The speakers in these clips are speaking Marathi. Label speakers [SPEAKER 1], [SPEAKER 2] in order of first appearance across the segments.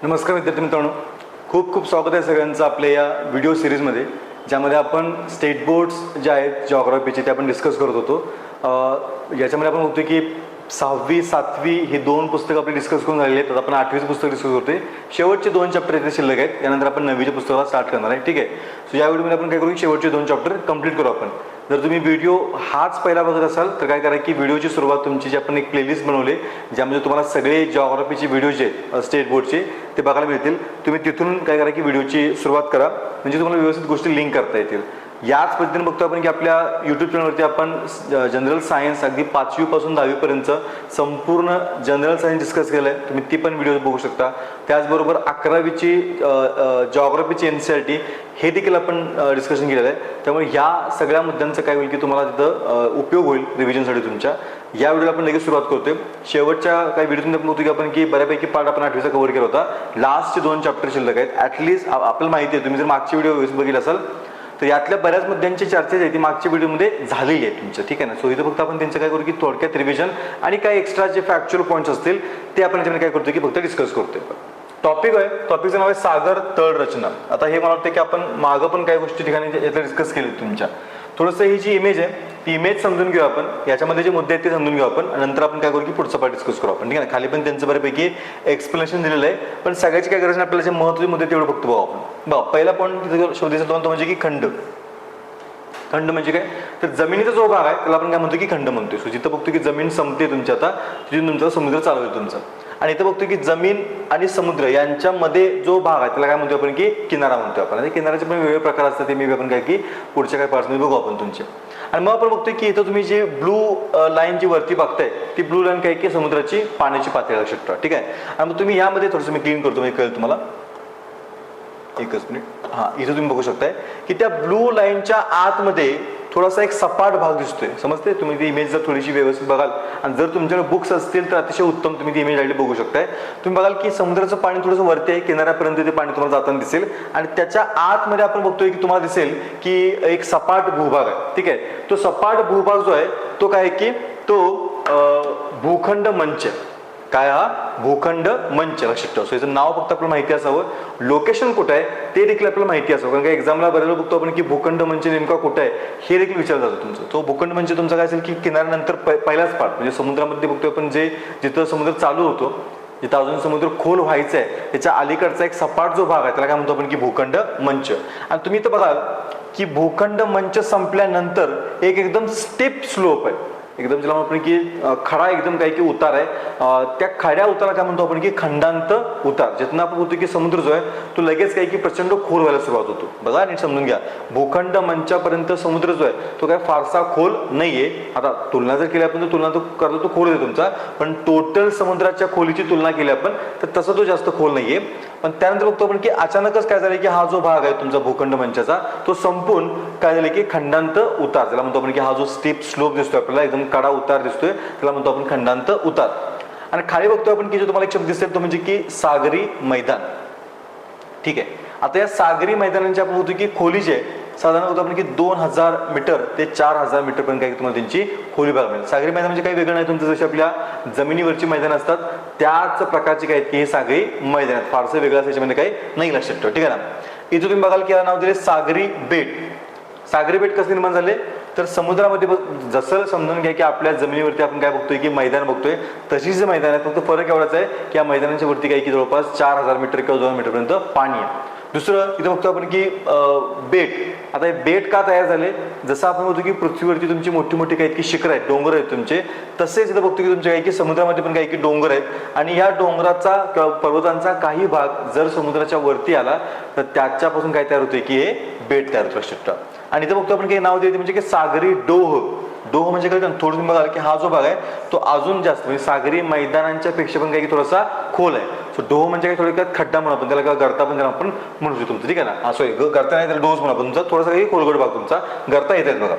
[SPEAKER 1] नमस्कार विद्यार्थी मित्रांनो, खूप खूप स्वागत आहे सगळ्यांचं आपल्या या व्हिडिओ सिरीजमध्ये, ज्यामध्ये आपण स्टेट बोर्ड्स जे आहेत जॉग्राफीचे ते आपण डिस्कस करत होतो. याच्यामध्ये आपण बघतो की 6वी 7वी ही 2 पुस्तकं आपली डिस्कस करून झालेली आहेत. आता आपण 8वीचं पुस्तक डिस्कस करतोय. शेवटचे 2 चॅप्टर इथे शिल्लक आहेत. त्यानंतर आपण 9वीच्या पुस्तकाला स्टार्ट करणार आहे. ठीक आहे. सो या व्हिडिओमध्ये आपण काय करू, शेवटचे 2 चॅप्टर कंप्लीट करू आपण. जर तुम्ही व्हिडिओ हाच पहिला बघत असाल तर काय करा की व्हिडिओची सुरुवात तुमची जी आपण एक प्लेलिस्ट बनवली, ज्यामध्ये तुम्हाला सगळे जॉग्राफीचे व्हिडिओ जे स्टेट बोर्डचे ते बघायला मिळतील. तुम्ही तिथून काय करा की व्हिडिओची सुरुवात करा, म्हणजे तुम्हाला व्यवस्थित गोष्टी लिंक करता येतील. याच पद्धतीने बघतो आपण की आपल्या यूट्यूब चॅनलवरती आपण जनरल सायन्स अगदी 5वी पासून 10वी पर्यंत संपूर्ण जनरल सायन्स डिस्कस केलं आहे. तुम्ही ती पण व्हिडिओ बघू शकता. त्याचबरोबर 11वीची जॉग्राफीची NCERT हे देखील आपण डिस्कशन केलेलं आहे. त्यामुळे ह्या सगळ्या मुद्द्यांचं काय होईल की तुम्हाला तिथं उपयोग होईल रिव्हिजनसाठी तुमच्या. या व्हिडिओला आपण लगेच सुरुवात करतोय. शेवटच्या काही व्हिडिओतून आपण बघतो की आपण की बऱ्यापैकी पार्ट आपण 8वीचा कव्हर केला होता. लास्टचे 2 चॅप्टर शिल्लक आहेत. ॲटलिस्ट आपल्याला माहिती आहे, तुम्ही जर मागची व्हिडिओ बघितला असाल तर यातल्या बऱ्याच मुद्द्यांची चर्चा जी आहे ती मागच्या व्हिडिओमध्ये झालेली आहे तुमच्या. ठीक आहे ना. सो इथं फक्त आपण त्यांचं काय करू की थोडक्यात रिव्हिजन आणि काही एक्स्ट्रा जे फॅक्च्युअल पॉईंट्स असतील ते आपण याच्यामध्ये काय करतो की फक्त डिस्कस करतोय. टॉपिक आहे, टॉपिकचं नाव आहे सागर तळ रचना. आता हे मला वाटतं की आपण मागं पण काही गोष्टी ठिकाणी यातल्या डिस्कस केले तुमच्या. थोडंसं ही जी इमेज आहे ती इमेज समजून घेऊ आपण, याच्यामध्ये जे मुद्दे आहेत ते समजून घेऊ आपण, नंतर आपण काय करू की पुढचा पार्ट डिस्कस करू आपण. ठीक आहे ना. खाली पण त्यांचं बऱ्यापैकी एक्सप्लेनेशन दिलेलं आहे, पण सगळ्याची काय गरज नाही. आपल्याला जे महत्त्वाचे मुद्दे तेवढं फक्त बघू आपण. बघा, पहिला पॉईंट तिथं शोधायचा तो म्हणजे की खंड. खंड म्हणजे काय, तर जमिनीचा जो भाग आहे त्याला आपण काय म्हणतो की खंड म्हणतोय. सो जिथं बघतो की जमीन संपते तुमची, आता तिथून तुमचा समुद्र चालू आहे तुमचा. आणि इथं बघतो की जमीन आणि समुद्र यांच्यामध्ये जो भाग आहे त्याला काय म्हणतो आपण की किनारा म्हणतो आपण. आणि किनाऱ्याचे पण वेगवेगळे प्रकार असतात, ते मी आपण काय की पुढच्या काही पार्ट्समध्ये बघू आपण तुमचे. आणि मग आपण बघतोय की इथं तुम्ही जे ब्लू लाईन जी वरती बघताय ती ब्लू लाईन काय की समुद्राची पाण्याची पातळी लक्षात ठेवा. ठीक आहे. आणि मग तुम्ही यामध्ये थोडंसं मी क्लीन करतो, म्हणजे कळेल तुम्हाला. एकच मिनिट. इथं तुम्ही बघू शकताय की त्या ब्लू लाईनच्या आतमध्ये थोडासा एक सपाट भाग दिसतोय. समजते तुम्ही ती इमेज जर थोडीशी व्यवस्थित बघाल, आणि जर तुमच्याकडे बुक्स असतील तर अतिशय उत्तम तुम्ही ती इमेज डायरेक्ट बघू शकताय. तुम्ही बघाल की समुद्राचं पाणी थोडंसं वरती आहे, किनाऱ्यापर्यंत ते पाणी तुम्हाला जाताना दिसेल. आणि त्याच्या आतमध्ये आपण बघतोय की तुम्हाला दिसेल की एक सपाट भूभाग आहे. ठीक आहे. तो सपाट भूभाग जो आहे तो काय की तो भूखंड मंच. काय, हा भूखंड मंच लक्षात ठेवा. याचं नाव फक्त आपल्याला माहिती असावं, लोकेशन कुठं आहे ते देखील आपल्याला माहिती असावं. कारण का एक्झामला बऱ्याच बघतो आपण की भूखंड मंच नेमका कुठं आहे हे देखील विचारलं जातं तुमचं. तो भूखंड मंच तुमचा काय असेल की किनाऱ्यानंतर पहिलाच पार्ट, म्हणजे समुद्रामध्ये बघतो आपण जे जिथं समुद्र चालू होतो, जिथं अजून समुद्र खोल व्हायचा आहे त्याच्या अलीकडचा एक सपाट जो भाग आहे त्याला काय म्हणतो आपण की भूखंड मंच. आणि तुम्ही इथं बघाल की भूखंड मंच संपल्यानंतर एक एकदम स्टेप स्लोप आहे, एकदम ज्याला आपण की खडा एकदम काय की उतार आहे. त्या खड्या उताराला काय म्हणतो आपण की खंडांत उतार. जिथून आपण बोलतो की समुद्र जो आहे तो लगेच काय की प्रचंड खोल व्हायला सुरुवात होतो. बघा नीट समजून घ्या, भूखंड मंचापर्यंत समुद्र जो आहे तो काय फारसा खोल नाहीये. आता तुलना जर केली आपण तर तुलना तो करतो तो खोल आहे तुमचा, पण टोटल समुद्राच्या खोलीची तुलना केली आपण तर तसं तो जास्त खोल नाहीये. पण त्यानंतर बघतो आपण की अचानकच काय झालं की हा जो भाग आहे तुमचा भूखंड मंचाचा तो संपून काय झालं की खंडांत उतार, त्याला म्हणतो आपण की हा जो स्टेप स्लोप दिसतोय आपल्याला, एकदम कडा उतार दिसतोय, त्याला म्हणतो आपण खंडांत उतार. आणि खाली बघतोय आपण की जो तुम्हाला एक शब्द दिसेल तो म्हणजे की सागरी मैदान. ठीक आहे. आता या सागरी मैदानांची आपण बघतो की खोली जी आहे साधारण बघतो आपण की 2000 मीटर ते 4000 मीटर पर्यंत काय तुम्हाला त्यांची खोली बघायला मिळेल. सागरी मैदान म्हणजे काही वेगळं नाही तुमचं, जशी आपल्या जमिनीवरची मैदान असतात त्याच प्रकारचे काय की हे सागरी मैदान आहेत. फारसं वेगळं त्याच्यामध्ये काही नाही लक्षात ठेवा. ठीक आहे ना. इथं तुम्ही बघाल की याला नाव दिले सागरी बेट. सागरी बेट कसं निर्माण झाले, तर समुद्रामध्ये जसं समजून घ्या की आपल्या जमिनीवरती आपण काय बघतोय की मैदान बघतोय तशीच जे मैदान आहे, फक्त फरक एवढाच आहे की या मैदानाच्या वरती काय की जवळपास 4000 मीटर किंवा 2000 मीटर पर्यंत पाणी आहे. दुसरं इथं बघतो आपण की बेट. आता हे बेट का तयार झाले, जसं आपण बघतो की पृथ्वीवरती तुमची मोठी मोठी काही की शिखर आहेत, डोंगर आहेत तुमचे, तसेच इथं बघतो की तुमच्या काही की समुद्रामध्ये पण काही की डोंगर आहेत. आणि ह्या डोंगराचा किंवा पर्वतांचा काही भाग जर समुद्राच्या वरती आला तर त्याच्यापासून काय तयार होते की हे बेट तयार होतं लक्षात ठेवा. आणि इथं बघतो आपण काही नाव देते म्हणजे की सागरी डोह. डोह म्हणजे काय, थोडं तुम्ही बघाल की हा जो भाग आहे तो अजून जास्त म्हणजे सागरी मैदानांच्या पेक्षा पण काही थोडासा खोल आहे. सो डोह म्हणजे काय थोडक्यात खड्डा म्हणून आपण त्याला, गर्ता पण त्याला आपण म्हणू शकतो तुमचं. ठीक आहे ना. सॉरी गर्ता नाही, त्याला डोस म्हणून आपण तुमचा थोडासा काही खोलगट भाग तुमचा गर्ता येत आहेत बघा.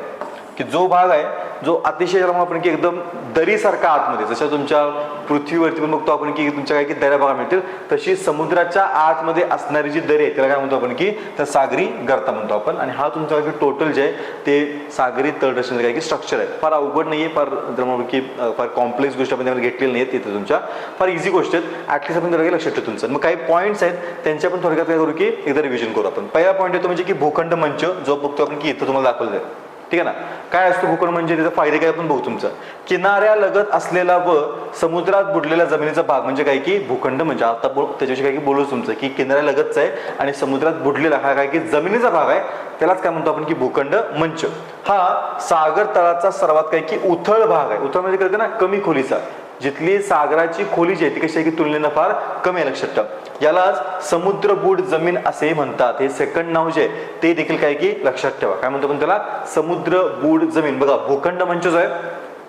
[SPEAKER 1] की जो भाग आहे जो अतिशय ज्याला म्हणू आपण की एकदम दरीसारखा आतमध्ये, जसं तुमच्या पृथ्वीवरती पण बघतो आपण की तुमच्या काय की दऱ्या बघायला मिळतील, तशी समुद्राच्या आतमध्ये असणारी जी दरी आहे त्याला काय म्हणतो आपण की त्या सागरी गर्ता म्हणतो आपण. आणि हा तुमचा काय टोटल जे आहे ते सागरी तळरचनेचं काय की स्ट्रक्चर आहे. फार अवघड नाहीये, फार म्हणून की फार कॉम्प्लेक्स गोष्ट आपण त्यामध्ये घेतलेली नाही तिथे, तुमच्या फार इझी गोष्ट आहेत. ऍटलीस्ट आपण त्याला लक्षात ठेवतो तुमचं. मग काही पॉईंट्स आहेत त्यांच्या पण थोडक्यात काय करू की एकदा रिव्हिजन करू आपण. पहिला पॉईंट येतो म्हणजे की भूखंड मंच, जो बघतो आपण की इथं तुम्हाला दाखवलं आहे, ठीक आहे ना. काय असतो भूखंड म्हणजे, त्याचे फायदे काय आपण बघू. तुमचा किनाऱ्यालगत असलेला व समुद्रात बुडलेल्या जमिनीचा भाग म्हणजे काय की भूखंड म्हणजे, आता त्याच्याविषयी काय की बोलू तुमचं की किनाऱ्यालगतच आहे आणि समुद्रात बुडलेला हा काय की जमिनीचा भाग आहे, त्यालाच काय म्हणतो आपण की भूखंड मंच. हा सागर तळाचा सर्वात काय की उथळ भाग आहे. उथळ म्हणजे कळतं ना, कमी खोलीचा, जिथली सागराची खोली जी आहे ती कशी आहे की तुलनेनं फार कमी आहे, लक्षात ठेवा. यालाच समुद्रबूड जमीन असे म्हणतात. हे सेकंड नाव जे आहे ते देखील काय की लक्षात ठेवा. काय म्हणतो आपण त्याला, समुद्रबूड जमीन. बघा भूखंड मंच जो आहे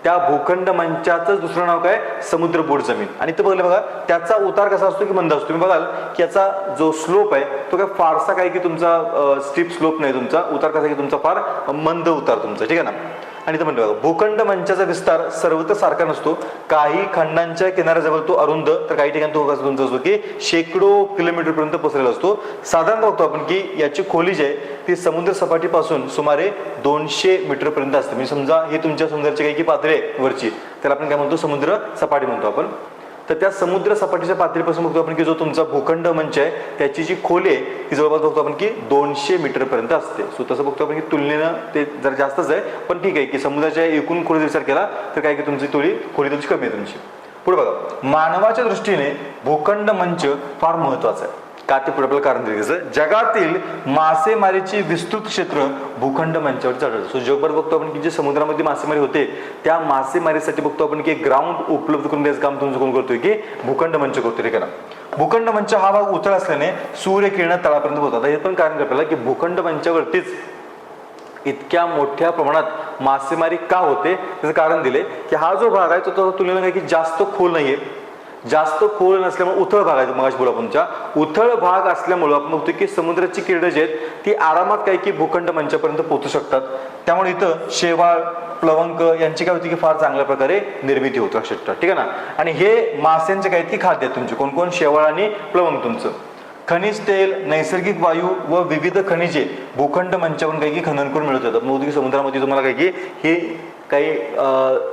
[SPEAKER 1] त्या भूखंड मंचाचं दुसरं नाव काय, समुद्रबूड जमीन. आणि इथं बघलं बघा त्याचा उतार कसा असतो की मंद असतो. तुम्ही बघाल की याचा जो स्लोप आहे तो काय फारसा काय की तुमचा स्टीप स्लोप नाही, तुमचा उतार कसा की तुमचा फार मंद उतार तुमचा, ठीक आहे ना. आणि इथं म्हणतो भूखंड मंचाचा विस्तार सर्वत्र सारखा नसतो. काही खंडांच्या किनाऱ्याजवळ तो अरुंद, तर काही ठिकाणी तो कसा तुमचा असतो की शेकडो किलोमीटर पर्यंत पसरलेला असतो. साधारण बघतो आपण की याची खोली जी आहे ती समुद्र सपाटीपासून सुमारे 200 मीटर पर्यंत असते. म्हणजे समजा ही तुमच्या समुद्राची काही की पातळी आहे वरची, त्याला आपण काय म्हणतो समुद्र सपाटी म्हणतो आपण. तर त्या समुद्र सपाटीच्या पातळीपासून बघतो आपण की जो तुमचा भूखंड मंच आहे त्याची जी खोली आहे ती जवळपास बघतो आपण की 200 मीटर पर्यंत असते. सो तसं बघतो आपण की तुलनेनं ते जरा जास्तच आहे, पण ठीक आहे की समुद्राच्या एकूण खोलीचा विचार केला तर काय की तुमची खोली तुमची कमी आहे तुमची. पुढे बघा, मानवाच्या दृष्टीने भूखंड मंच फार महत्वाचा आहे. का ते पुढे आपल्याला कारण दिलं, जगातील मासेमारीची विस्तृत क्षेत्र भूखंड मंचावर आढळतं. सो जगभर बघतो आपण की जे समुद्रामध्ये मासेमारी होते त्या मासेमारीसाठी बघतो आपण की ग्राउंड उपलब्ध करून द्यायचं काम तुमचं कोण करतोय की भूखंड मंच करतोय, ठीक आहे ना. भूखंड मंच हा भाग उथळ असल्याने सूर्यकिरण तळापर्यंत होतात. हे पण कारण आपल्याला की भूखंड मंचावरतीच इतक्या मोठ्या प्रमाणात मासेमारी का होते त्याचं कारण दिले की हा जो भाग आहे तो तुलनेनं काय की जास्त खोल नाहीये, जास्त खोल नसल्यामुळे उथळ भाग आहे. मगाशी बोलू तुमच्या उथळ भाग असल्यामुळे आपण बघतो की समुद्राची किरणं जी आहेत ती आरामात काय की भूखंड मंचापर्यंत पोहोचू शकतात. त्यामुळे इथं शेवाळ, प्लवंक यांची काय होती की फार चांगल्या प्रकारे निर्मिती होते, लक्षात ठेवा, ठीक आहे ना. आणि हे मास्यांचे काय की खाद्य आहेत तुमचे, कोण कोण, शेवाळ आणि प्लवंक तुमचं. खनिज तेल, नैसर्गिक वायू व विविध खनिजे भूखंड मंचावरून काही की खनन करून मिळत येतात. मग की समुद्रामध्ये तुम्हाला काय की हे काही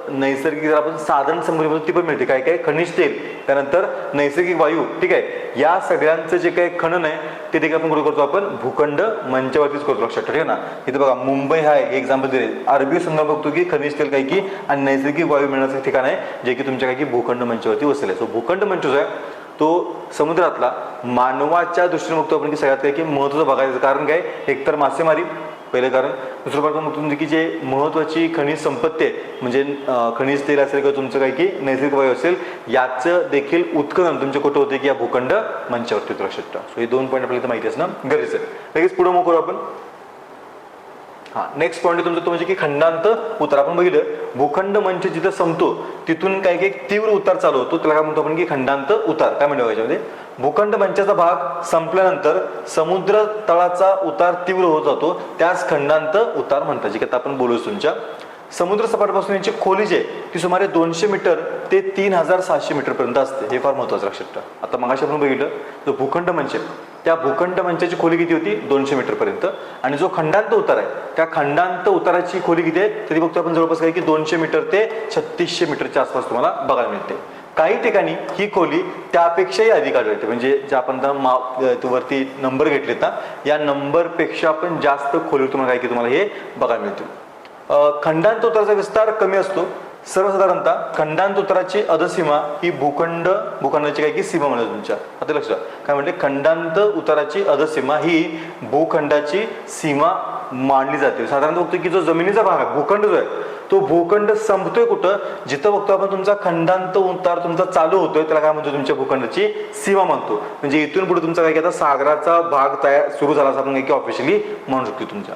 [SPEAKER 1] नैसर्गिक जर आपण साधन सामग्री ती पण मिळते, काय काय खनिज तेल, त्यानंतर नैसर्गिक वायू, ठीक आहे. या सगळ्यांचं जे काही खनन आहे ते देखील आपण कुठे करतो, आपण भूखंड मंचावरतीच करतो, लक्षात ठेवा, ठीक आहे ना. इथे बघा मुंबई हा एक्झाम्पल दिले, अरबी समुद्र बघतो की खनिज तेल काय की आणि नैसर्गिक वायू मिळण्याचं ठिकाण आहे जे की तुमच्या काय की भूखंड मंचावरती वसले. सो भूखंड मंच जो आहे तो समुद्रातला मानवाच्या दृष्टीने बघतो आपण की सगळ्यात काही की महत्त्वाचं बघायचं कारण काय, एकतर मासेमारी पहिलं कारण, दुसरं कारण बघतो की जे महत्त्वाची खनिज संपत्ती आहे म्हणजे खनिज तेल असेल किंवा तुमचं काय की नैसर्गिक वायू असेल याचं देखील उत्खनन तुमचे कुठं होते की या भूखंड मंचावरती, लक्षात ठेवा. सो हे दोन पॉईंट आपल्याला माहिती असणं गरजेचं आहे. लगेच पुढे मग करू आपण. नेक्स्ट पॉईंट तुमचं तो म्हणजे की खंडांत उतार. आपण बघितलं भूखंड मंच जिथं संपतो तिथून काही काही तीव्र उतार चालू होतो, त्याला काय म्हणतो आपण की खंडांत उतार. काय म्हणतो याच्यामध्ये, भूखंड मंचाचा भाग संपल्यानंतर समुद्र तळाचा उतार तीव्र होत जातो त्यास खंडांत उतार म्हणतात. जे की आपण बोलू तुमच्या समुद्र सपाटीपासून यांची खोली जी आहे ती सुमारे 200 मीटर ते 3700 मीटर पर्यंत असते. हे फार महत्वाचं लक्षात ठेवा. आता मगाशी आपण बघितलं जो भूखंड मंच त्या भूखंड मंचाची खोली किती होती, 200 मीटर पर्यंत. आणि जो खंडांत उतार आहे त्या खंडांत उताराची खोली किती आहे तरी बघतो आपण जवळपास काय की 200 मीटर ते 3600 मीटरच्या आसपास तुम्हाला बघायला मिळते. काही ठिकाणी ही खोली त्यापेक्षाही अधिक आढळते, म्हणजे जे आपण वरती नंबर घेतलेत ना या नंबरपेक्षा पण जास्त खोली तुम्हाला काय की तुम्हाला हे बघायला मिळते. खंडांत उताराचा विस्तार कमी असतो. सर्वसाधारणतः खंडांत उताराची अधसीमा ही भूखंडाची काय की सीमा म्हणतात तुमच्या. आता लक्षात काय म्हणते, खंडांत उताराची अधसीमा ही भूखंडाची सीमा मानली जाते. साधारणतः बघतो की जो जमिनीचा भाग आहे भूखंड जो आहे तो भूखंड संपतोय कुठं, जिथं बघतो आपण तुमचा खंडांत उतार तुमचा चालू होतोय त्याला काय म्हणतो, तुमच्या भूखंडाची सीमा म्हणतो. म्हणजे इथून पुढे तुमचा काय की आता सागराचा भाग तयार सुरू झाला असं आपण काय की ऑफिशियली म्हणू शकतो तुमच्या.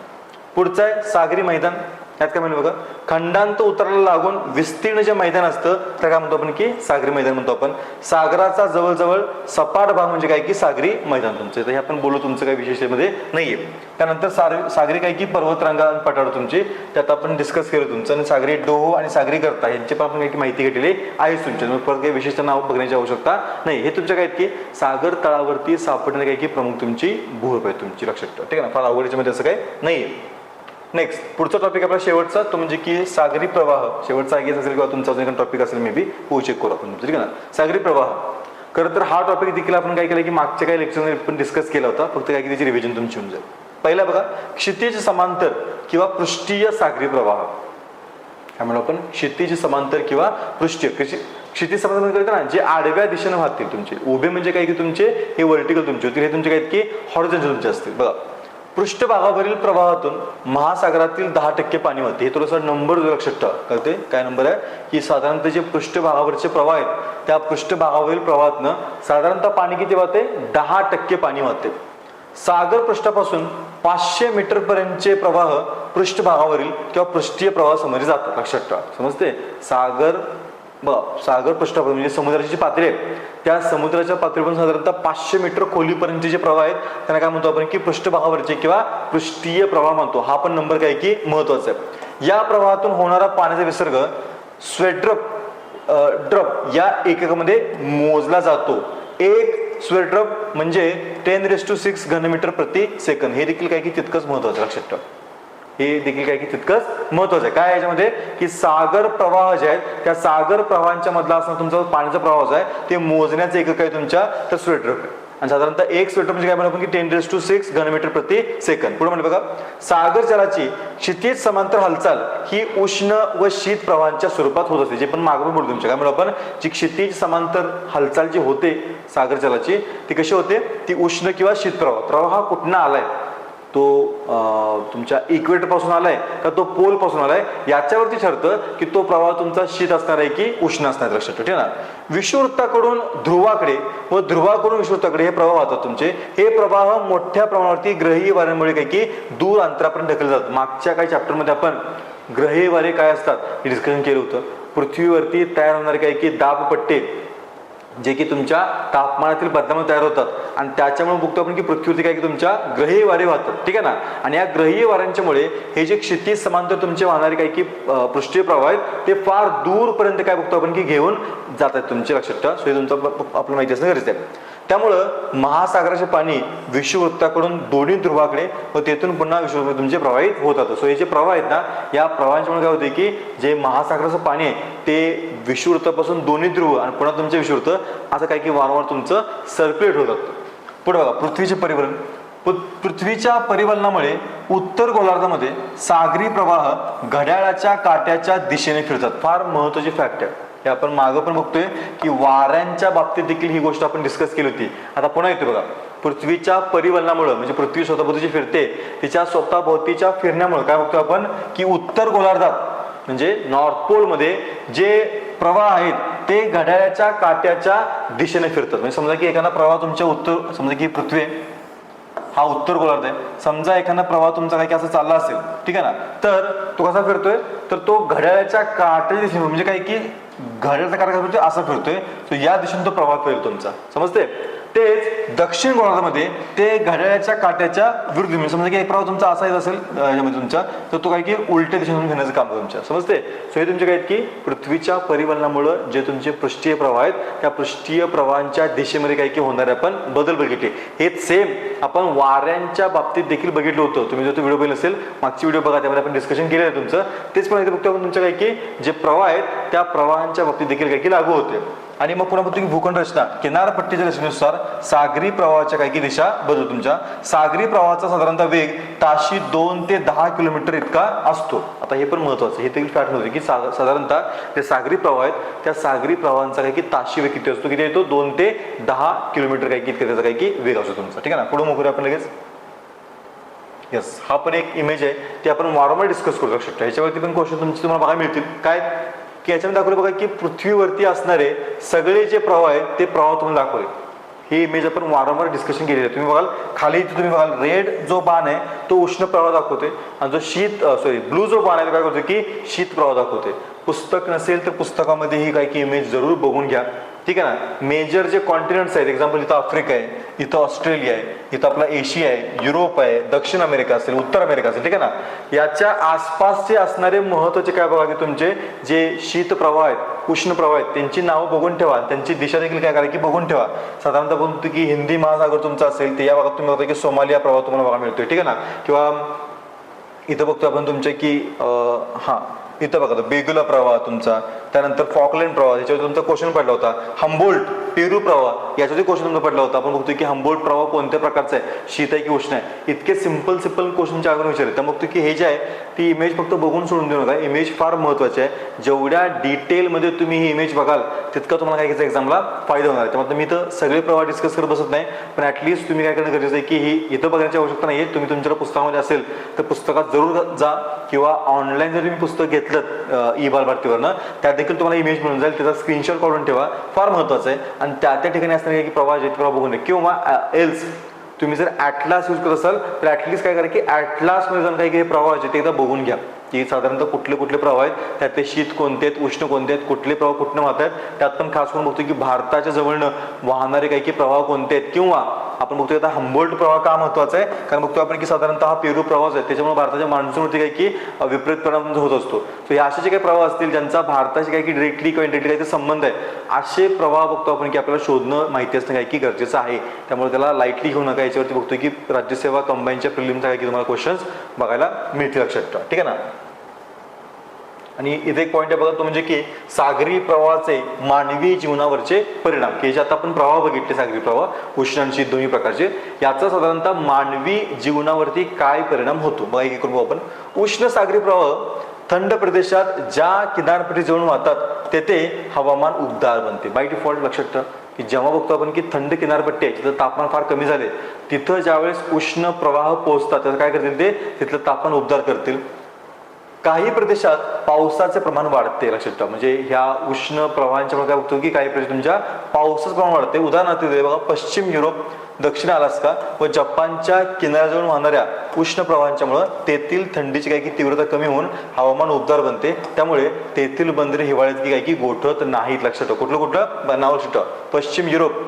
[SPEAKER 1] पुढचं आहे सागरी मैदान. यात काय म्हणलं बघा, खंडांत उतरायला लागून विस्तीर्ण जे मैदान असतं त्या काय म्हणतो आपण की सागरी मैदान म्हणतो आपण. सागराचा जवळजवळ सपाट भाग म्हणजे काय की सागरी मैदान तुमचं. तर हे आपण बोलू, तुमचं काही विशेषतेमध्ये नाहीये. त्यानंतर सागरी काय की पर्वतरांगा पठार तुमची, त्यात आपण डिस्कस केलं तुमचं. आणि सागरी डोह आणि सागरी गर्ता यांची पण आपण काही माहिती घेतलेली आहे तुमच्या. परत काही विशिष्ट नाव बघण्याची आवश्यकता नाही. हे तुमच्या काय की सागर तळावरती सापडणारे काय की प्रमुख तुमची भूगर्भ आहे तुमची, लक्षात ठेवा. ठीक आहे ना, फार अवघडीच्या मध्ये असं काही नाहीये. नेक्स्ट पुढचा टॉपिक आपला शेवटचा, तो म्हणजे की सागरी प्रवाह. शेवटचा आय गेस असेल किंवा तुमचा टॉपिक असेल, मे बी चेक करू आपण, ठीक आहे ना. सागरी प्रवाह, खरं तर हा टॉपिक देखील आपण काय केलं की मागच्या काही लेक्चरमध्ये पण डिस्कस केला होता, फक्त काय की त्याची रिव्हिजन तुमची होऊन जाईल. पहिला बघा, क्षितिज समांतर किंवा पृष्ठीय सागरी प्रवाह. त्यामुळे आपण क्षितिज समांतर किंवा पृष्ठीय, क्षितिज समांतर करतो ना, जे आडव्या दिशेने वाहतील तुमचे. उभे म्हणजे काय की तुमचे हे वर्टिकल तुमचे होतील, हे तुमचे काय की हॉरिझॉन्टल तुमचे असतील. बघा, पृष्ठभागावरील प्रवाहातून महासागरातील 10% पाणी वाहते. हे थोडंसं नंबर लक्षात ठेवा. कळते काय नंबर आहे की साधारणतः जे पृष्ठभागावरचे प्रवाह आहेत त्या पृष्ठभागावरील प्रवाहातनं साधारणतः पाणी किती वाहते, 10% पाणी वाहते. सागर पृष्ठापासून 500 मीटर पर्यंतचे प्रवाह पृष्ठभागावरील किंवा पृष्ठीय प्रवाह समोर जातात, लक्षात ठेवा. समजते. सागर पृष्ठापासून म्हणजे समुद्राची जी पातळी आहे त्या समुद्राच्या पातळीपासून साधारणतः 500 मीटर खोलीपर्यंतचे जे प्रवाह आहेत त्यांना काय म्हणतो आपण की पृष्ठभागावरचे किंवा पृष्ठीय प्रवाह म्हणतो. हा पण नंबर काय की महत्वाचा आहे. या प्रवाहातून होणारा पाण्याचा विसर्ग ड्रॉप या एककामध्ये मोजला जातो. एक स्वेड्रॉप म्हणजे 10⁶ घनमीटर प्रति सेकंद. हे देखील काय की तितकंच महत्वाचं, लक्षात ठेवा. हे देखील काय की तितकंच महत्वाचं आहे. काय याच्यामध्ये की सागर प्रवाह जे आहेत त्या सागर प्रवाहांच्या मधला असणारा तुमचा पाण्याचा प्रवाह जो आहे ते मोजण्याचं एकक आहे तुमच्या तर स्वेड्रॉप आहे. आणि साधारणतः एक स्वेड्रॉप म्हणजे काय म्हणतो आपण की 10⁶ घनमीटर प्रति सेकंद. पुढे म्हणजे बघा, सागर जलाची क्षितिज समांतर हालचाल ही उष्ण व शीत प्रवाहांच्या स्वरूपात होत असते. जे पण मागं बोलतो तुमच्या, काय म्हणतो आपण, जी क्षितिज समांतर हालचाल जी होते सागर जलाची ती कशी होते, ती उष्ण किंवा शीत प्रवाह हा कुठनं आलाय, तो तुमच्या इक्वेटर पासून आलाय का तो पोल पासून आलाय, याच्यावरती ठरतं की तो प्रवाह तुमचा शीत असणार आहे की उष्ण असणार आहे, लक्षात ठेवा. ठीक आहे ना. विषुववृत्ताकडून ध्रुवाकडे व ध्रुवाकडून विषुववृत्ताकडे हे प्रवाह वाहतात तुमचे. हे प्रवाह मोठ्या प्रमाणावरती ग्रहीय वाऱ्यांमुळे काही की दूर अंतरापर्यंत ढकलले जातात. मागच्या काही चॅप्टरमध्ये आपण ग्रहीय वारे काय असतात हे डिस्कशन केलं होतं. पृथ्वीवरती तयार होणारे काही की दाबपट्टे जे की तुमच्या तापमानातील बदलामुळे तयार होतात आणि त्याच्यामुळे बघतो आपण की पृथ्वीवरती काय की तुमच्या ग्रहीय वारे वाहतात. ठीक आहे ना. आणि या ग्रहीय वाऱ्यांच्यामुळे हे जे क्षितिज समांतर तुमचे वाहणारे काही की पृष्ठीय प्रवाह आहेत ते फार दूरपर्यंत काय बघतो आपण की घेऊन जातात तुमचे, लक्षात ठेवा. सो हे तुमचं आपलं माहिती असणं गरजेचं आहे. त्यामुळं महासागराचे पाणी विषुववृत्ताकडून दोन्ही ध्रुवाकडे व तेथून पुन्हा विषुववृत्त तुमचे प्रवाहित होतात. सो हे जे प्रवाह आहेत ना, या प्रवाहांच्यामुळे काय होते की जे महासागराचं पाणी आहे ते विषुववृत्तापासून दोन्ही ध्रुव आणि पुन्हा तुमचे विषुववृत्त असं काय की वारंवार तुमचं सर्क्युलेट होतात. पुढे बघा, पृथ्वीचे परिवलन. पृथ्वीच्या परिवलनामुळे उत्तर गोलार्धामध्ये सागरी प्रवाह घड्याळाच्या काट्याच्या दिशेने फिरतात. फार महत्वाची फॅक्ट आहे. हे आपण मागं पण बघतोय की वाऱ्यांच्या बाबतीत देखील ही गोष्ट आपण डिस्कस केली होती. आता पुन्हा येते बघा, पृथ्वीच्या परिवलनामुळे म्हणजे पृथ्वी स्वतःभोवतीची फिरते, तिच्या स्वतःभोवतीच्या फिरण्यामुळे काय बघतो आपण की उत्तर गोलार्धात म्हणजे नॉर्थ पोल मध्ये जे प्रवाह आहेत ते घड्याळाच्या काट्याच्या दिशेने फिरतात. म्हणजे समजा की एखादा प्रवाह तुमच्या उत्तर, समजा की पृथ्वी हा उत्तर गोलार्ध आहे, समजा एखादा प्रवाह तुमचा काय की असं चालला असेल, ठीक आहे ना, तर तो कसा फिरतोय तर तो घड्याळाच्या काट्याच्या दिशेने म्हणजे काय की घड्याळाचा काटा कसा फिरतोय असा फिरतोय. तो या दिशेने तो प्रवाह फिरतो तुमचा, समजते. तेच दक्षिण गोलार्धामध्ये ते घड्याळाच्या काट्याच्या विरुद्ध म्हणजे समजा की एक प्रवाह तुमचा असा येत असेल याच्यामध्ये तुमचा, तर तो काय की उलट्या दिशेने घेण्याचं काम तुमच्या, समजते. सो हे तुमचे काय की पृथ्वीच्या परिवलनामुळे जे तुमचे पृष्ठीय प्रवाह आहेत त्या पृष्ठीय प्रवाहांच्या दिशेमध्ये काय की होणारे आपण बदल बघितले. हे सेम आपण वाऱ्यांच्या बाबतीत देखील बघितलं होतं. तुम्ही जर तो व्हिडिओ पाहिला असेल, मागची व्हिडिओ बघा, त्यामध्ये आपण डिस्कशन केलेलं आहे तुमचं. तेच पण इथे बघतो आपण तुमच्या काय की जे प्रवाह आहेत त्या प्रवाहांच्या बाबतीत देखील काय की लागू होते. आणि मग पुन्हा बघतो की भूखंड रचना, किनारपट्टीच्या रचनेनुसार सागरी प्रवाहाच्या काही दिशा बदलतो तुमच्या. सागरी प्रवाहाचा साधारणतः वेग ताशी 2 ते 10 किलोमीटर इतका असतो. आता हे पण महत्वाचं, हे देखील फॅक्ट होते की साधारणतः ते सागरी प्रवाह आहेत त्या सागरी प्रवाहांचा काही की ताशी वेग किती असतो, किती येतो 2 ते 10 किलोमीटर काही की त्याचा काही की वेग असतो तुमचा. ठीक आहे ना. पुढे मग आपण लगेच यस, हा पण एक इमेज आहे ते आपण वारंवार डिस्कस करू शकतो. ह्याच्यावरती पण क्वेश्चन तुमचे तुम्हाला बघायला मिळतील. काय की याच्यामध्ये दाखवले बघा की पृथ्वीवरती असणारे सगळे जे प्रवाह आहेत ते प्रवाह तुम्हाला दाखवले. ही इमेज आपण वारंवार डिस्कशन केलेली आहे. तुम्ही बघाल खाली तुम्ही बघाल रेड जो बाण आहे तो उष्ण प्रवाह दाखवते आणि जो ब्लू जो बाण आहे तो काय करतो की शीत प्रवाह दाखवते. पुस्तक नसेल तर पुस्तकामध्ये ही काही की इमेज जरूर बघून घ्या. ठीक आहे ना. मेजर जे कॉन्टिनेंट्स आहेत, एक्झाम्पल इथं आफ्रिका आहे, इथं ऑस्ट्रेलिया आहे, इथं आपला एशिया आहे, युरोप आहे, दक्षिण अमेरिका असेल, उत्तर अमेरिका असेल, ठीक आहे ना. याच्या आसपासचे असणारे महत्वाचे काय बघा की तुमचे जे शीत प्रवाह आहेत, उष्ण प्रवाह आहेत, त्यांची नावं बघून ठेवा, त्यांची दिशा देखील काय करा की बघून ठेवा. साधारणतः बघतो की हिंदी महासागर तुमचा असेल तर या भागात तुम्ही बघता की सोमालिया प्रवाह तुम्हाला बघा मिळतोय. ठीक आहे ना. किंवा इथं बघतो आपण तुमचे की इथं बघा बेगुला प्रवाह तुमचा, त्यानंतर फॉकलँड प्रवाह, याच्यावर तुमचा क्वेश्चन पडला होता. हम्बोल्ट पेरू प्रवाह याच्यावरती क्वेश्चन तुमचा पडला होता. आपण बघतो की हम्बोल्ट प्रवाह कोणत्या प्रकारचा आहे, शीत आहे की उष्ण आहे. इतके सिंपल क्वेश्चन आगून विचारले. तर बघतो की हे जे आहे ती इमेज फक्त बघून सोडून देऊ नका. इमेज फार महत्वाची आहे. जेवढ्या डिटेलमध्ये तुम्ही ही इमेज बघाल तितका तुम्हाला काय एक्झामला फायदा होणार आहे. त्यामुळे मी तर सगळे प्रवाह डिस्कस करत बसत नाही, पण ऍटलीस्ट तुम्ही काय करणं गरजेचं आहे की ही इथं बघण्याची आवश्यकता नाही आहे. तुम्ही तुमच्या पुस्तकामध्ये असेल तर पुस्तकात जरूर जा, किंवा ऑनलाईन जर तुम्ही पुस्तक घेतलं ई बालभारतीवरनं त्यात देखील तुम्हाला इमेज मिळून जाईल. त्याचा स्क्रीनशॉट काढून ठेवा, फार महत्वाचं आहे. आणि त्या ठिकाणी असणारे की प्रवाह जे प्रवाह बघून किंवा एल्स तुम्ही जर ॲटलास यूज करत असाल तर ॲटलीस्ट काय करा की ॲटलासमध्ये जाऊन काही प्रवाहाचे ते एकदा बघून घ्या की साधारणतः कुठले प्रवाह आहेत, त्यातले शीत कोणते आहेत, उष्ण कोणते आहेत, कुठले प्रवाह कुठनं वाहत आहेत. त्यात पण खास करून बघतो की भारताच्या जवळनं वाहणारे काही प्रवाह कोणते आहेत. किंवा आपण बघतोय आता हम्बोल्ट प्रवाह का महत्वाचा आहे, कारण बघतो आपण की साधारणतः हा पेरू प्रवाह आहे, त्याच्यामुळे भारताच्या मान्सूनवरती काही की विपरीत परिणाम होत असतो. तर हे असे जे काही प्रवाह असतील ज्यांचा भारताशी काही की डिरेक्टली किंवा इनडायरेक्टली काही संबंध आहे, असे प्रवाह बघतो आपण की आपल्याला शोधणं माहिती असणं काही की गरजेचं आहे. त्यामुळे त्याला लाईटली घेऊ नका. याच्यावरती बघतोय की राज्यसेवा कंबाईनच्या प्रिलिमचा काही की तुम्हाला क्वेश्चन्स बघायला मिळतील, लक्षात ठेवा. ठीक आहे ना. आणि इथे एक पॉईंट आहे बघा तो म्हणजे की सागरी प्रवाहाचे मानवी जीवनावरचे परिणाम, की जे आता आपण प्रवाह बघितले सागरी प्रवाह उष्ण आणि शीत दोन्ही प्रकारचे, याचा साधारणतः मानवी जीवनावरती काय परिणाम होतो बघा. एक करू आपण. उष्ण सागरी प्रवाह थंड प्रदेशात ज्या किनारपट्टी जवळ वाहतात तेथे हवामान उबदार बनते. बाय डिफॉल्ट लक्षात ठेवा की जेव्हा बघतो आपण की थंड किनारपट्टी आहे तिथं तापमान फार कमी झाले, तिथं ज्यावेळेस उष्ण प्रवाह पोहोचतात तर काय करतील ते तिथलं तापमान उबदार करतील. काही प्रदेशात पावसाचे प्रमाण वाढते, लक्षात ठेवा. म्हणजे ह्या उष्ण प्रवाहांच्यामुळे काय बघतो की काही प्रदेश तुमच्या पावसाचं प्रमाण वाढते. उदाहरणार्थ बघा पश्चिम युरोप, दक्षिण अलास्का व जपानच्या किनाऱ्याजवळ वाहणाऱ्या उष्ण प्रवाहांच्यामुळे तेथील थंडीची काही की तीव्रता कमी होऊन हवामान उबदार बनते. त्यामुळे तेथील बंदरे हिवाळ्यात की काही की गोठत नाहीत, लक्षात ठेवा. कुठलं नाव लक्षात ठेवा. पश्चिम युरोप,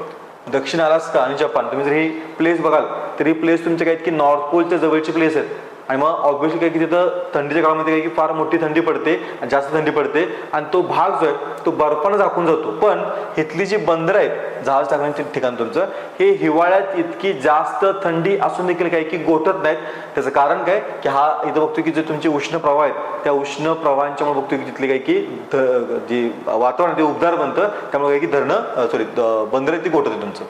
[SPEAKER 1] दक्षिण अलास्का आणि जपान. तुम्ही जर ही प्लेस बघाल तर ही प्लेस तुमच्या काही की नॉर्थ पोलच्या जवळची प्लेस आहेत. आणि मग ऑब्व्हियसली काय की तिथं थंडीच्या काळामध्ये काय की फार मोठी थंडी पडते, जास्त थंडी पडते आणि तो भाग जो आहे तो बर्फानं झाकून जातो. पण इथली जी बंदरं आहेत जहाज टाकण्याचे ठिकाण तुमचं, हे हिवाळ्यात इतकी जास्त थंडी असून देखील काही की गोठत नाहीत. त्याचं कारण काय की हा इथं बघतो की जे तुमचे उष्ण प्रवाह आहेत त्या उष्ण प्रवाहांच्यामुळे बघतो की तिथले काही की जे वातावरण ते उबदार बनतं, त्यामुळे काही की बंदर ती गोठत आहे तुमचं.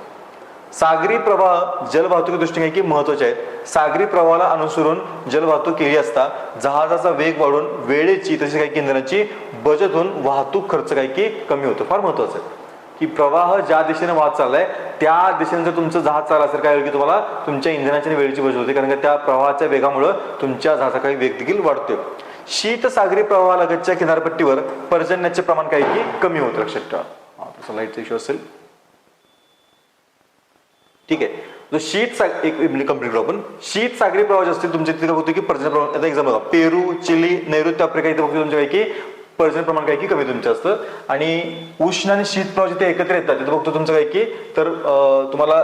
[SPEAKER 1] सागरी प्रवाह जलवाहतुकी दृष्टीने की महत्वाचे आहेत. सागरी प्रवाहाला अनुसरून जलवाहतूक केली असता जहाजाचा वेग वाढून वेळेची तशी काही इंधनाची बचत होऊन वाहतूक खर्च काही की कमी होतो. फार महत्वाचं आहे की प्रवाह ज्या दिशेने वाहत चाललाय त्या दिशेने जर तुमचं जहाज चाललं असेल काय होईल की तुम्हाला तुमच्या इंधनाची आणि वेळेची बचत होते, कारण की त्या प्रवाहाच्या वेगामुळे तुमच्या जहाजाचा काही वेग देखील वाढतोय. शीत सागरी प्रवाहालगतच्या किनारपट्टीवर पर्जन्याचे प्रमाण काही की कमी होतं, लक्षात ठेवा. लाईटचा इश्यू असेल, ठीक आहे. जो शीत एक मिनिट कंप्लीट करू आपण. शीत सागरी प्रवाह असतील तुमच्या तिथे बघतो की पर्जन्य प्रमाण, आता एक्झाम बघा पेरू, चिली, नैऋत्य आफ्रिका इथे बघतो तुमच्या काही की पर्जन्य प्रमाण काही की कमी तुमचं असतं. आणि उष्ण आणि शीत प्रवाह जिथे एकत्र येतात तिथे बघतो तुमचं काही की तर तुम्हाला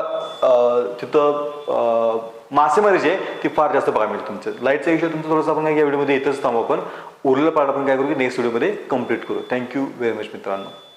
[SPEAKER 1] तिथं मासेमारी जी आहे ती फार जास्त बघायला मिळते तुमचं. लाईटचा इश्यू तुमचं थोडंसं आपण काही या व्हिडिओमध्ये येतच थांबू. आपण उरलेलं पार्ट आपण काय करू की नेक्स्ट व्हिडिओमध्ये कम्प्लीट करू. थँक्यू व्हेरी मच मित्रांनो.